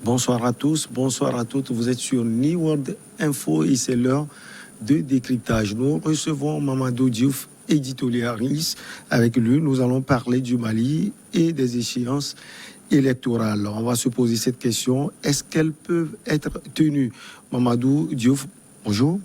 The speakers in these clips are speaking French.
Bonsoir à tous, bonsoir à toutes. Vous êtes sur New World Info et c'est l'heure de décryptage. Nous recevons Mamadou Diouf, éditorialiste. Avec lui, nous allons parler du Mali et des échéances électorales. On va se poser cette question. Est-ce qu'elles peuvent être tenues? Mamadou Diouf, bonjour.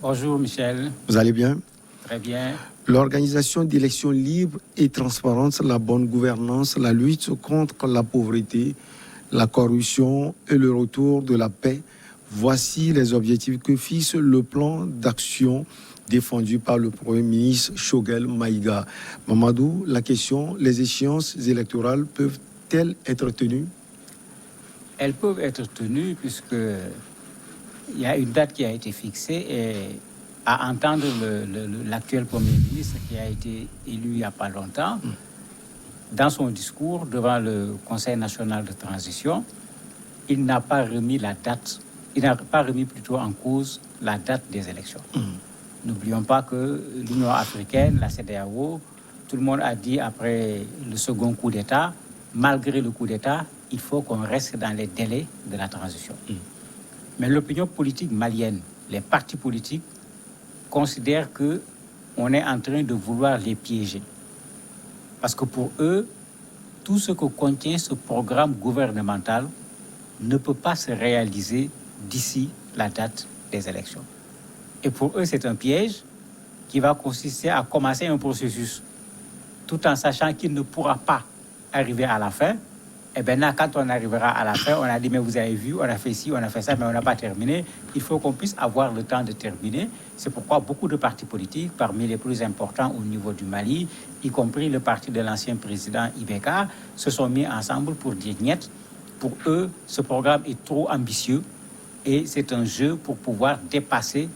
Bonjour Michel. Vous allez bien? Très bien. L'organisation d'élections libres et transparentes, la bonne gouvernance, la lutte contre la pauvreté, la corruption et le retour de la paix. Voici les objectifs que fixe le plan d'action défendu par le Premier ministre Choguel Maïga. Mamadou, la question, les échéances électorales peuvent-elles être tenues? Elles peuvent être tenues puisque il y a une date qui a été fixée et à entendre l'actuel Premier ministre qui a été élu il n'y a pas longtemps, dans son discours devant le Conseil national de transition, il n'a pas remis la date, il n'a pas remis plutôt en cause la date des élections. N'oublions pas que l'Union africaine, la CEDEAO, tout le monde a dit après le second coup d'État, malgré le coup d'État, il faut qu'on reste dans les délais de la transition. Mais l'opinion politique malienne, les partis politiques, considèrent qu'on est en train de vouloir les piéger. Parce que pour eux, tout ce que contient ce programme gouvernemental ne peut pas se réaliser d'ici la date des élections. Et pour eux, c'est un piège qui va consister à commencer un processus tout en sachant qu'il ne pourra pas arriver à la fin. Et bien là, quand on arrivera à la fin, on a dit, mais vous avez vu, on a fait ci, on a fait ça, mais on n'a pas terminé. Il faut qu'on puisse avoir le temps de terminer. C'est pourquoi beaucoup de partis politiques, parmi les plus importants au niveau du Mali, y compris le parti de l'ancien président Ibeka, se sont mis ensemble pour dire niet. Pour eux, ce programme est trop ambitieux et c'est un jeu pour pouvoir dépasser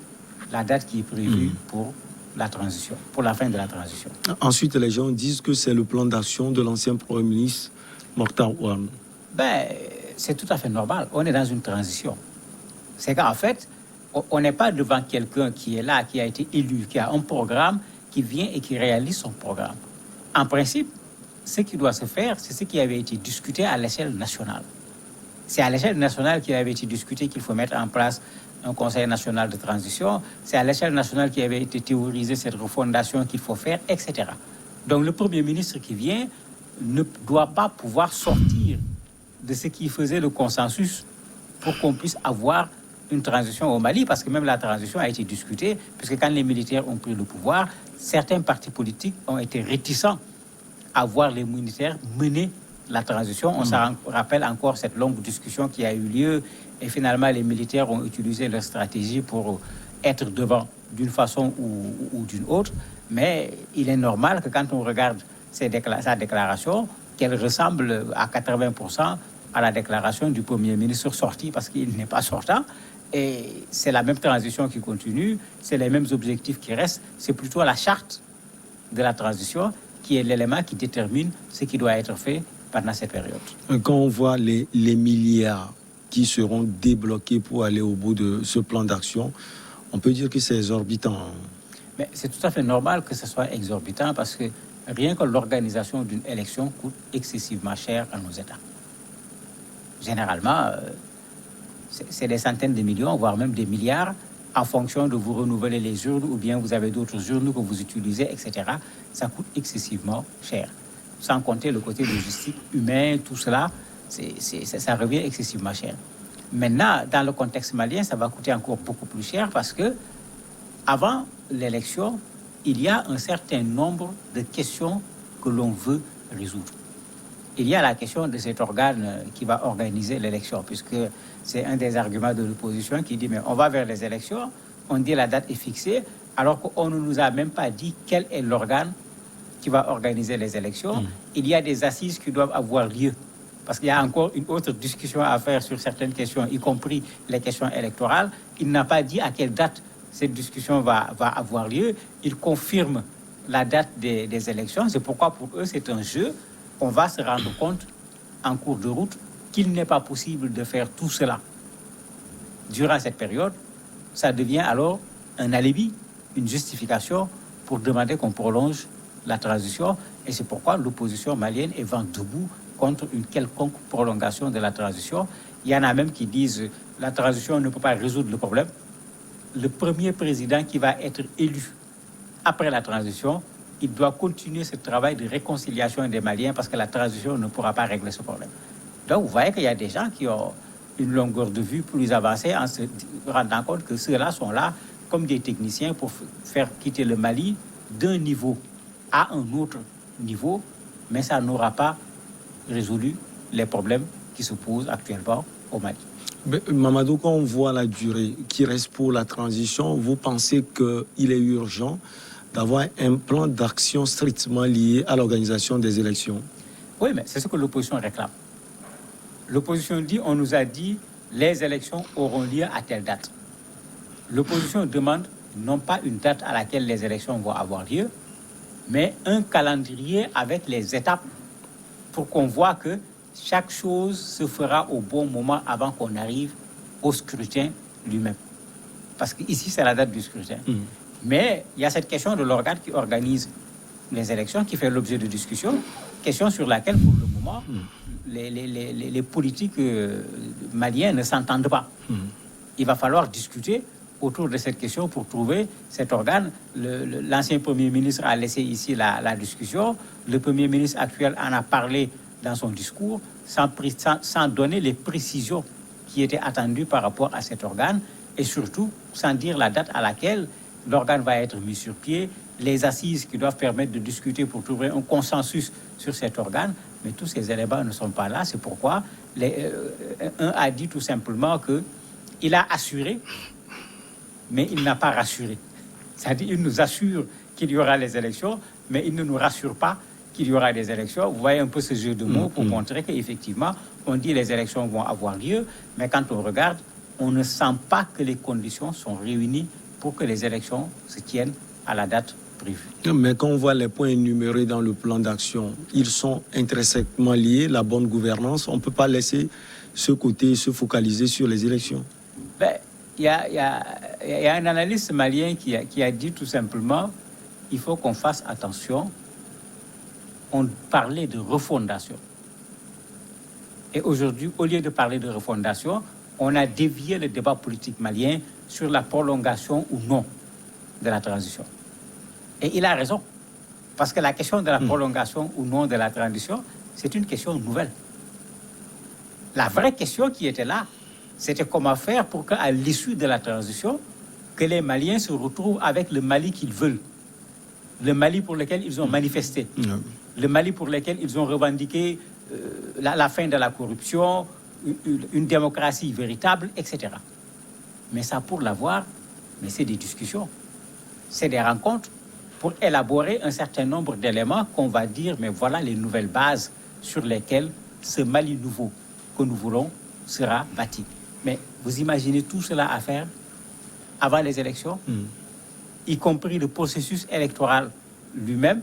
la date qui est prévue pour la transition, pour la fin de la transition. Ensuite, les gens disent que c'est le plan d'action de l'ancien Premier ministre Mortar Ouane. Ben, c'est tout à fait normal. On est dans une transition. C'est qu'en fait, on n'est pas devant quelqu'un qui est là, qui a été élu, qui a un programme, qui vient et qui réalise son programme. En principe, ce qui doit se faire, c'est ce qui avait été discuté à l'échelle nationale. C'est à l'échelle nationale qu'il avait été discuté qu'il faut mettre en place un conseil national de transition. C'est à l'échelle nationale qu'il avait été théorisé cette refondation qu'il faut faire, etc. Donc le Premier ministre qui vient ne doit pas pouvoir sortir de ce qui faisait le consensus pour qu'on puisse avoir une transition au Mali, parce que même la transition a été discutée, puisque quand les militaires ont pris le pouvoir, certains partis politiques ont été réticents à voir les militaires mener la transition. On s'en rappelle encore cette longue discussion qui a eu lieu, et finalement les militaires ont utilisé leur stratégie pour être devant d'une façon ou d'une autre. Mais il est normal que quand on regarde sa déclaration, qu'elle ressemble à 80% à la déclaration du Premier ministre sorti, parce qu'il n'est pas sortant. Et c'est la même transition qui continue, c'est les mêmes objectifs qui restent. C'est plutôt la charte de la transition qui est l'élément qui détermine ce qui doit être fait pendant cette période. Quand on voit les milliards qui seront débloqués pour aller au bout de ce plan d'action, on peut dire que c'est exorbitant. Mais c'est tout à fait normal que ce soit exorbitant, parce que rien que l'organisation d'une élection coûte excessivement cher à nos États. Généralement, c'est des centaines de millions, voire même des milliards, en fonction de vous renouveler les urnes, ou bien vous avez d'autres urnes que vous utilisez, etc. Ça coûte excessivement cher. Sans compter le côté logistique, humain, tout cela, ça revient excessivement cher. Maintenant, dans le contexte malien, ça va coûter encore beaucoup plus cher, parce que avant l'élection, il y a un certain nombre de questions que l'on veut résoudre. Il y a la question de cet organe qui va organiser l'élection, puisque c'est un des arguments de l'opposition qui dit, mais on va vers les élections, on dit la date est fixée, alors qu'on ne nous a même pas dit quel est l'organe qui va organiser les élections. Il y a des assises qui doivent avoir lieu, parce qu'il y a encore une autre discussion à faire sur certaines questions, y compris les questions électorales. Il n'a pas dit à quelle date cette discussion va avoir lieu. Il confirme la date des élections. C'est pourquoi pour eux, c'est un jeu. On va se rendre compte en cours de route qu'il n'est pas possible de faire tout cela durant cette période. Ça devient alors un alibi, une justification pour demander qu'on prolonge la transition. Et c'est pourquoi l'opposition malienne est vent debout contre une quelconque prolongation de la transition. Il y en a même qui disent que la transition ne peut pas résoudre le problème. Le premier président qui va être élu après la transition, il doit continuer ce travail de réconciliation des Maliens parce que la transition ne pourra pas régler ce problème. Donc, vous voyez qu'il y a des gens qui ont une longueur de vue plus avancée en se rendant compte que ceux-là sont là comme des techniciens pour faire quitter le Mali d'un niveau à un autre niveau, mais ça n'aura pas résolu les problèmes qui se posent actuellement au Mali. Mais, Mamadou, quand on voit la durée qui reste pour la transition, vous pensez qu'il est urgent d'avoir un plan d'action strictement lié à l'organisation des élections? Oui, mais c'est ce que l'opposition réclame. L'opposition dit, on nous a dit, les élections auront lieu à telle date. L'opposition demande non pas une date à laquelle les élections vont avoir lieu, mais un calendrier avec les étapes pour qu'on voit que chaque chose se fera au bon moment avant qu'on arrive au scrutin lui-même. Parce qu'ici, c'est la date du scrutin. Mais il y a cette question de l'organe qui organise les élections, qui fait l'objet de discussion, question sur laquelle, pour le moment, les politiques maliens ne s'entendent pas. Il va falloir discuter autour de cette question pour trouver cet organe. L'ancien Premier ministre a laissé ici la discussion. Le Premier ministre actuel en a parlé dans son discours sans donner les précisions qui étaient attendues par rapport à cet organe et surtout sans dire la date à laquelle l'organe va être mis sur pied, les assises qui doivent permettre de discuter pour trouver un consensus sur cet organe. Mais tous ces éléments ne sont pas là. C'est pourquoi un a dit tout simplement qu'il a assuré, mais il n'a pas rassuré. C'est-à-dire qu'il nous assure qu'il y aura les élections, mais il ne nous rassure pas qu'il y aura des élections. Vous voyez un peu ce jeu de mots pour montrer qu'effectivement, on dit les élections vont avoir lieu, mais quand on regarde, on ne sent pas que les conditions sont réunies pour que les élections se tiennent à la date prévue. Mais quand on voit les points énumérés dans le plan d'action, ils sont intrinsèquement liés, la bonne gouvernance. On ne peut pas laisser ce côté se focaliser sur les élections. Il y a un analyste malien qui a dit tout simplement il faut qu'on fasse attention. On parlait de refondation. Et aujourd'hui, au lieu de parler de refondation, on a dévié le débat politique malien sur la prolongation ou non de la transition. Et il a raison. Parce que la question de la prolongation ou non de la transition, c'est une question nouvelle. La vraie question qui était là, c'était comment faire pour qu'à l'issue de la transition, que les Maliens se retrouvent avec le Mali qu'ils veulent. Le Mali pour lequel ils ont manifesté. Le Mali pour lequel ils ont revendiqué la fin de la corruption, une démocratie véritable, etc. Mais ça, pour l'avoir, mais c'est des discussions. C'est des rencontres pour élaborer un certain nombre d'éléments qu'on va dire, mais voilà les nouvelles bases sur lesquelles ce Mali nouveau que nous voulons sera bâti. Mais vous imaginez tout cela à faire avant les élections, y compris le processus électoral lui-même,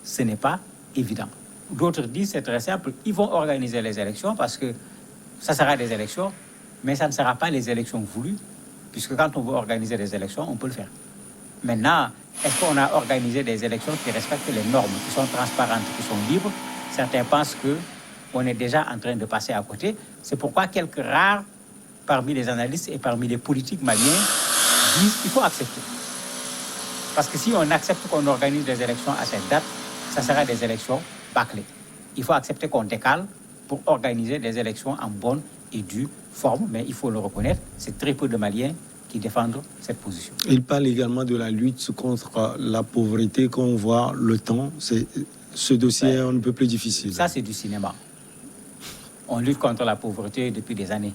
ce n'est pas évident. D'autres disent, c'est très simple, ils vont organiser les élections parce que ça sera des élections, mais ça ne sera pas les élections voulues, puisque quand on veut organiser des élections, on peut le faire. Maintenant, est-ce qu'on a organisé des élections qui respectent les normes, qui sont transparentes, qui sont libres? Certains pensent qu'on est déjà en train de passer à côté. C'est pourquoi quelques rares parmi les analystes et parmi les politiques maliens disent qu'il faut accepter. Parce que si on accepte qu'on organise des élections à cette date, ça sera des élections bâclées. Il faut accepter qu'on décale pour organiser des élections en bonne et due forme, mais il faut le reconnaître, c'est très peu de Maliens qui défendent cette position. Il parle également de la lutte contre la pauvreté. Quand on voit le temps, ce dossier est un peu plus difficile. Ça, c'est du cinéma. On lutte contre la pauvreté depuis des années.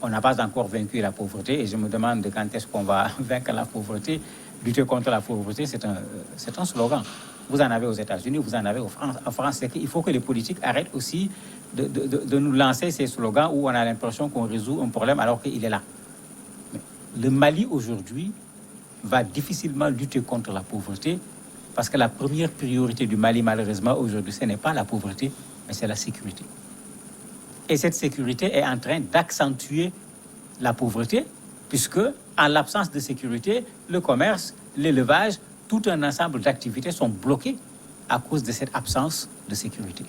On n'a pas encore vaincu la pauvreté et je me demande quand est-ce qu'on va vaincre la pauvreté. Lutter contre la pauvreté, c'est un slogan. Vous en avez aux États-Unis, vous en avez en France. C'est qu'il faut que les politiques arrêtent aussi de nous lancer ces slogans où on a l'impression qu'on résout un problème alors qu'il est là. Mais le Mali aujourd'hui va difficilement lutter contre la pauvreté parce que la première priorité du Mali, malheureusement, aujourd'hui, ce n'est pas la pauvreté, mais c'est la sécurité. Et cette sécurité est en train d'accentuer la pauvreté, puisque, en l'absence de sécurité, le commerce, l'élevage, tout un ensemble d'activités sont bloquées à cause de cette absence de sécurité.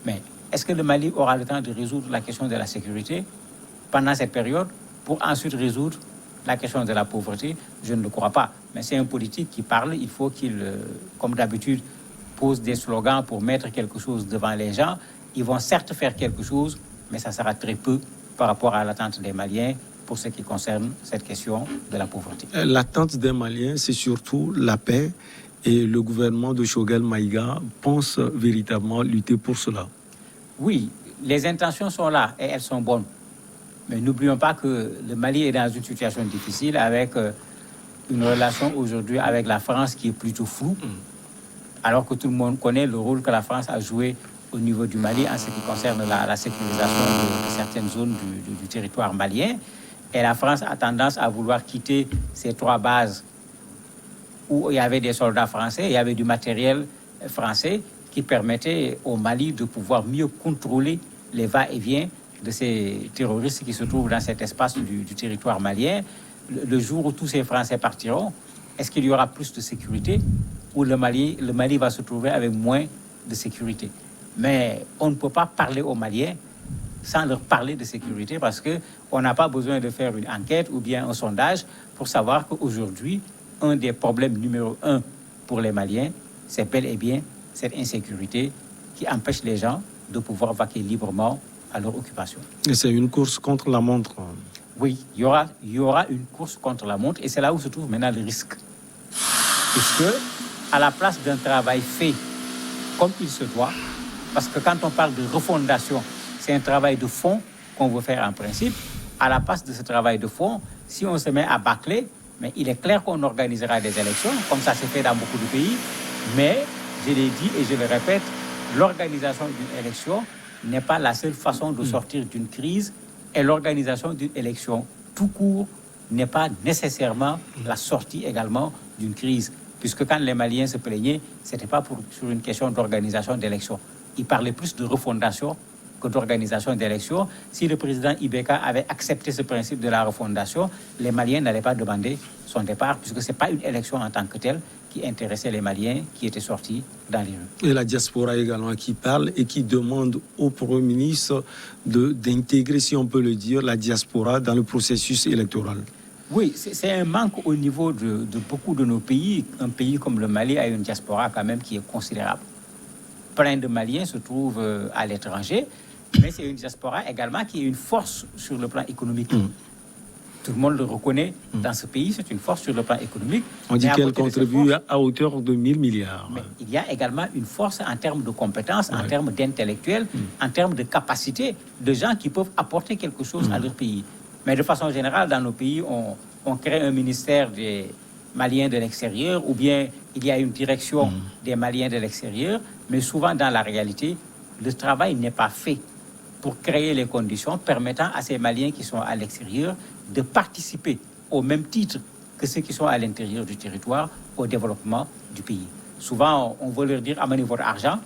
Mais est-ce que le Mali aura le temps de résoudre la question de la sécurité pendant cette période pour ensuite résoudre la question de la pauvreté? Je ne le crois pas. Mais c'est un politique qui parle, il faut qu'il, comme d'habitude, pose des slogans pour mettre quelque chose devant les gens. Ils vont certes faire quelque chose, mais ça sera très peu par rapport à l'attente des Maliens pour ce qui concerne cette question de la pauvreté. L'attente des Maliens, c'est surtout la paix, et le gouvernement de Choguel Maïga pense véritablement lutter pour cela. Oui, les intentions sont là et elles sont bonnes. Mais n'oublions pas que le Mali est dans une situation difficile avec une relation aujourd'hui avec la France qui est plutôt floue, alors que tout le monde connaît le rôle que la France a joué au niveau du Mali en ce qui concerne la sécurisation de certaines zones du territoire malien. Et la France a tendance à vouloir quitter ces 3 bases où il y avait des soldats français, il y avait du matériel français qui permettait au Mali de pouvoir mieux contrôler les va-et-vient de ces terroristes qui se trouvent dans cet espace du territoire malien. Le jour où tous ces Français partiront, est-ce qu'il y aura plus de sécurité ou le Mali va se trouver avec moins de sécurité? Mais on ne peut pas parler aux Maliens sans leur parler de sécurité parce qu'on n'a pas besoin de faire une enquête ou bien un sondage pour savoir qu'aujourd'hui, un des problèmes numéro 1 pour les Maliens, c'est bel et bien cette insécurité qui empêche les gens de pouvoir vaquer librement à leur occupation. Et c'est une course contre la montre. Oui, il y aura une course contre la montre et c'est là où se trouve maintenant le risque. Puisque, à la place d'un travail fait comme il se doit, parce que quand on parle de refondation, c'est un travail de fond qu'on veut faire en principe. À la place de ce travail de fond, si on se met à bâcler, mais il est clair qu'on organisera des élections, comme ça s'est fait dans beaucoup de pays. Mais, je l'ai dit et je le répète, l'organisation d'une élection n'est pas la seule façon de sortir d'une crise et l'organisation d'une élection tout court n'est pas nécessairement la sortie également d'une crise. Puisque quand les Maliens se plaignaient, ce n'était pas sur une question d'organisation d'élection. Ils parlaient plus de refondation que d'organisation d'élection. Si le président Ibeka avait accepté ce principe de la refondation, les Maliens n'allaient pas demander son départ, puisque ce n'est pas une élection en tant que telle qui intéressait les Maliens qui étaient sortis dans les rues. Et la diaspora également qui parle et qui demande au Premier ministre d'intégrer, si on peut le dire, la diaspora dans le processus électoral. Oui, c'est un manque au niveau de beaucoup de nos pays. Un pays comme le Mali a une diaspora quand même qui est considérable. Plein de Maliens se trouvent à l'étranger, mais c'est une diaspora également qui est une force sur le plan économique. Tout le monde le reconnaît dans ce pays, c'est une force sur le plan économique. On dit qu'elle contribue à hauteur de 1000 milliards. Mais il y a également une force en termes de compétences, en termes d'intellectuels, en termes de capacité, de gens qui peuvent apporter quelque chose à leur pays. Mais de façon générale, dans nos pays, on crée un ministère des Maliens de l'extérieur ou bien il y a une direction des Maliens de l'extérieur, mais souvent dans la réalité, le travail n'est pas fait pour créer les conditions permettant à ces Maliens qui sont à l'extérieur de participer au même titre que ceux qui sont à l'intérieur du territoire au développement du pays. Souvent, on veut leur dire amenez votre argent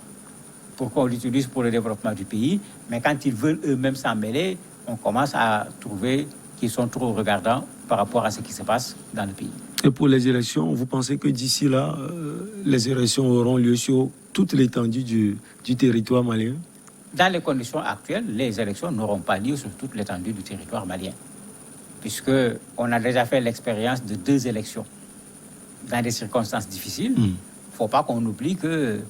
pour qu'on l'utilise pour le développement du pays, mais quand ils veulent eux-mêmes s'en mêler, on commence à trouver qu'ils sont trop regardants par rapport à ce qui se passe dans le pays. Et pour les élections, vous pensez que d'ici là, les élections auront lieu sur toute l'étendue du territoire malien? Dans les conditions actuelles, les élections n'auront pas lieu sur toute l'étendue du territoire malien, puisqu'on a déjà fait l'expérience de 2 élections dans des circonstances difficiles. Il ne faut pas qu'on oublie que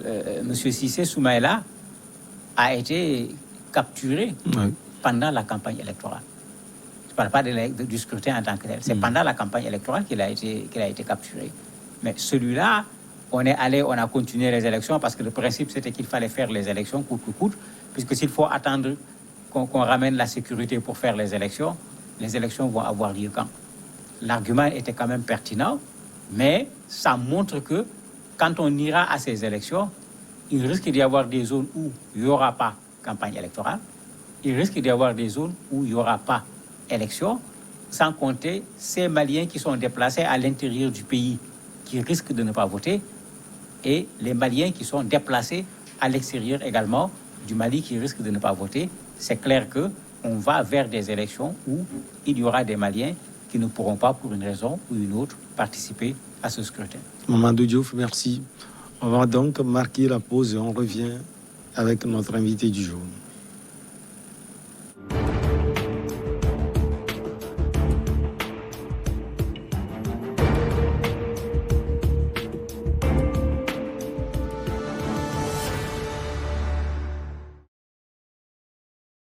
M. Cissé Soumaïla a été capturé pendant la campagne électorale. Je ne parle pas du scrutin en tant que tel. C'est pendant la campagne électorale qu'il a été capturé. Mais celui-là, on est allé, on a continué les élections parce que le principe, c'était qu'il fallait faire les élections coûte que coûte, puisque s'il faut attendre qu'on ramène la sécurité pour faire les élections vont avoir lieu quand? L'argument était quand même pertinent, mais ça montre que quand on ira à ces élections, il risque d'y avoir des zones où il n'y aura pas campagne électorale, il risque d'y avoir des zones où il n'y aura pas élection, sans compter ces Maliens qui sont déplacés à l'intérieur du pays qui risquent de ne pas voter et les Maliens qui sont déplacés à l'extérieur également du Mali qui risquent de ne pas voter. C'est clair qu'on va vers des élections où il y aura des Maliens qui ne pourront pas, pour une raison ou une autre, participer à ce scrutin. Mamadou Diouf, merci. On va donc marquer la pause et on revient avec notre invité du jour.